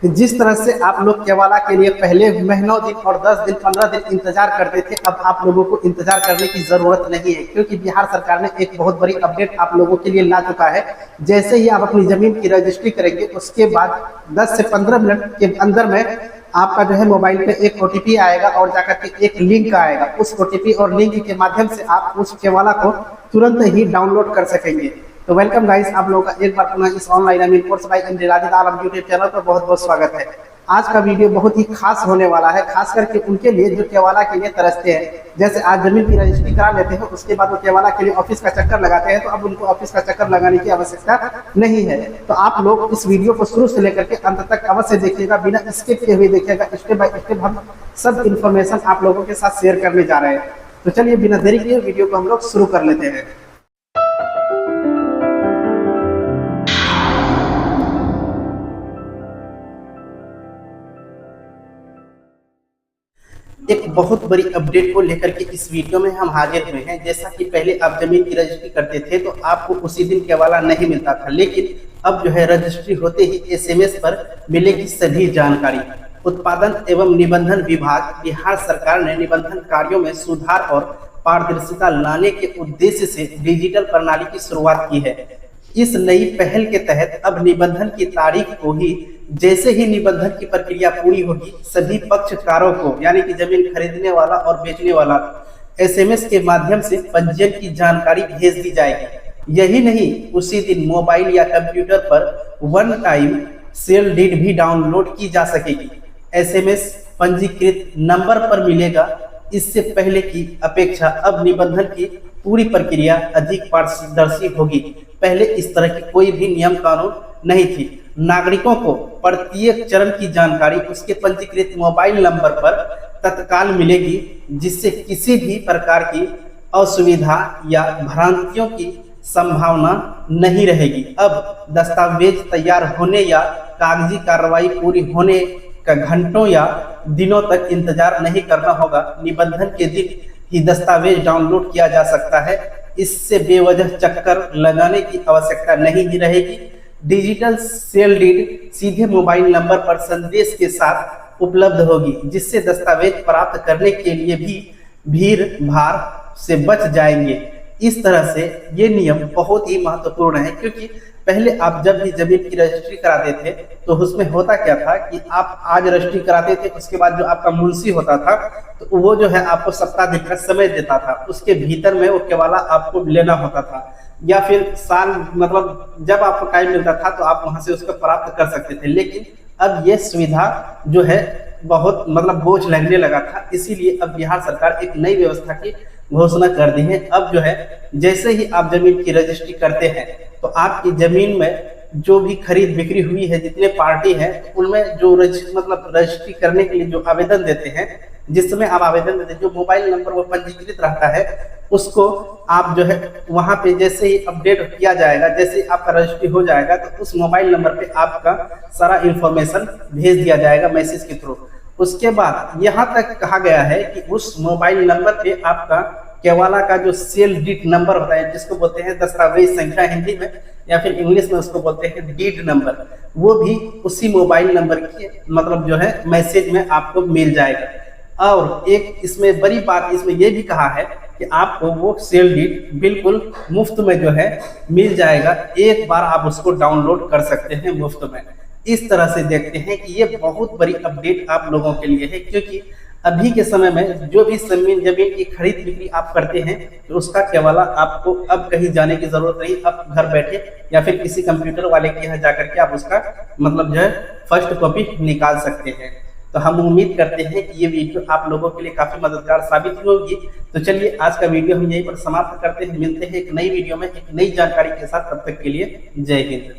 जिस तरह से आप लोग केवाला के लिए पहले महीनों दिन और 10 दिन 15 दिन इंतजार करते थे, अब आप लोगों को इंतजार करने की जरूरत नहीं है, क्योंकि बिहार सरकार ने एक बहुत बड़ी अपडेट आप लोगों के लिए ला चुका है। जैसे ही आप अपनी जमीन की रजिस्ट्री करेंगे, उसके बाद 10 से 15 मिनट के अंदर में आपका जो है मोबाइल पे एक OTP आएगा और जाकर के एक लिंक आएगा। उस OTP और लिंक के माध्यम से आप उस केवाला को तुरंत ही डाउनलोड कर सकेंगे। तो वेलकम गाइस, आप लोगों का एक बार पुनः इस ऑनलाइन कोर्स बाय एमडी राजिद आलम यूट्यूब चैनल पर बहुत बहुत स्वागत है। आज का वीडियो बहुत ही खास होने वाला है, खास करके उनके लिए जो केवाला के लिए तरसते हैं। जैसे आज जमीन की रजिस्ट्री करा लेते हैं, उसके बाद वो केवाला के लिए ऑफिस का चक्कर लगाते हैं, तो अब उनको ऑफिस का चक्कर लगाने की आवश्यकता नहीं है। तो आप लोग इस वीडियो को शुरू से लेकर के अंत तक अवश्य देखिएगा, बिना स्किप किए हुए देखिएगा। स्टेप बाय स्टेप हम सब इन्फॉर्मेशन आप लोगों के साथ शेयर करने जा रहे हैं। तो चलिए बिना देरी किए वीडियो को हम लोग शुरू कर लेते हैं। एक बहुत बड़ी अपडेट को लेकर के इस वीडियो में हम हाजिर हुए हैं। जैसा कि पहले आप जमीन की रजिस्ट्री करते थे तो आपको उसी दिन केवाला नहीं मिलता था, लेकिन अब जो है रजिस्ट्री होते ही SMS पर मिलेगी सभी जानकारी। उत्पादन एवं निबंधन विभाग बिहार सरकार ने निबंधन कार्यों में सुधार और पारदर्शिता लाने के उद्देश्य से डिजिटल प्रणाली की शुरुआत की है। इस नई पहल के तहत अब निबंधन की तारीख को ही जैसे ही निबंधन की प्रक्रिया पूरी होगी, सभी पक्षकारों को यानी कि जमीन खरीदने वाला और बेचने वाला SMS के माध्यम से पंजीयन की जानकारी भेज दी जाएगी। यही नहीं, उसी दिन मोबाइल या कंप्यूटर पर वन टाइम सेल डीड भी डाउनलोड की जा सकेगी। SMS पंजीकृत नंबर पर मिलेगा। इससे पहले की अपेक्षा अब निबंधन की पूरी प्रक्रिया अधिक पारदर्शी होगी। पहले इस तरह की कोई भी नियम कानून नहीं थी। नागरिकों को प्रत्येक चरण की जानकारी उसके पंजीकृत मोबाइल नंबर पर तत्काल मिलेगी, जिससे किसी भी प्रकार की असुविधा या भ्रांतियों की संभावना नहीं रहेगी। अब दस्तावेज तैयार होने या कागजी कार्रवाई पूरी होने का घंटों या दिनों तक इंतजार नहीं करना होगा। निबंधन के दिन ही दस्तावेज डाउनलोड किया जा सकता है। इससे बेवजह चक्कर लगाने की आवश्यकता नहीं ही रहेगी। डिजिटल सेल डीड सीधे मोबाइल नंबर पर संदेश के साथ उपलब्ध होगी, जिससे दस्तावेज प्राप्त करने के लिए भी भीड़ भाड़ से बच जाएंगे। इस तरह से ये नियम बहुत ही महत्वपूर्ण है, क्योंकि पहले आप जब भी जमीन की रजिस्ट्री कराते थे तो उसमें होता क्या था कि आप आज रजिस्ट्री कराते थे, उसके बाद जो आपका मुंशी होता था तो वो जो है आपको सप्ताह दिन का समय देता था। उसके भीतर में वो केवाला आपको लेना होता था, या फिर साल मतलब जब आपको टाइम मिलता था तो आप वहां से उसको प्राप्त कर सकते थे। लेकिन अब ये सुविधा जो है बहुत बोझ लगने लगा था, इसीलिए अब बिहार सरकार एक नई व्यवस्था की घोषणा कर दी है। अब जो है जैसे ही आप जमीन की रजिस्ट्री करते हैं तो आपकी जमीन में जो भी खरीद बिक्री हुई है, जितने पार्टी हैं, उनमें जो रजिस्ट्री करने के लिए जो आवेदन देते हैं, जिस समय आप आवेदन देते हैं, जो मोबाइल नंबर वो पंजीकृत रहता है, उसको आप जो है वहां पे जैसे ही अपडेट किया जाएगा, जैसे ही आपका रजिस्ट्री हो जाएगा तो उस मोबाइल नंबर पे आपका सारा इंफॉर्मेशन भेज दिया जाएगा मैसेज के थ्रू। उसके बाद यहाँ तक कहा गया है कि उस मोबाइल नंबर पे आपका केवाला का जो सेल डीड नंबर होता है, जिसको बोलते हैं दस्तावेज संख्या हिंदी में, या फिर इंग्लिश में उसको बोलते हैं डीड नंबर, वो भी उसी मोबाइल नंबर की जो है मैसेज में आपको मिल जाएगा। और एक इसमें बड़ी बात इसमें ये भी कहा है कि आपको वो सेल डीड बिल्कुल मुफ्त में जो है मिल जाएगा। एक बार आप उसको डाउनलोड कर सकते हैं मुफ्त में। इस तरह से देखते हैं कि ये बहुत बड़ी अपडेट आप लोगों के लिए है, क्योंकि अभी के समय में जो भी जमीन की खरीद बिक्री आप करते हैं तो उसका केवाला आपको अब कहीं जाने की जरूरत नहीं। अब घर बैठे या फिर किसी कंप्यूटर वाले के यहाँ जाकर के आप उसका जो है फर्स्ट कॉपी निकाल सकते हैं। तो हम उम्मीद करते हैं कि ये वीडियो आप लोगों के लिए काफी मददगार साबित होगी। तो चलिए आज का वीडियो हम यहीं पर समाप्त करते हैं। मिलते हैं एक नई वीडियो में एक नई जानकारी के साथ। तब तक के लिए जय हिंद।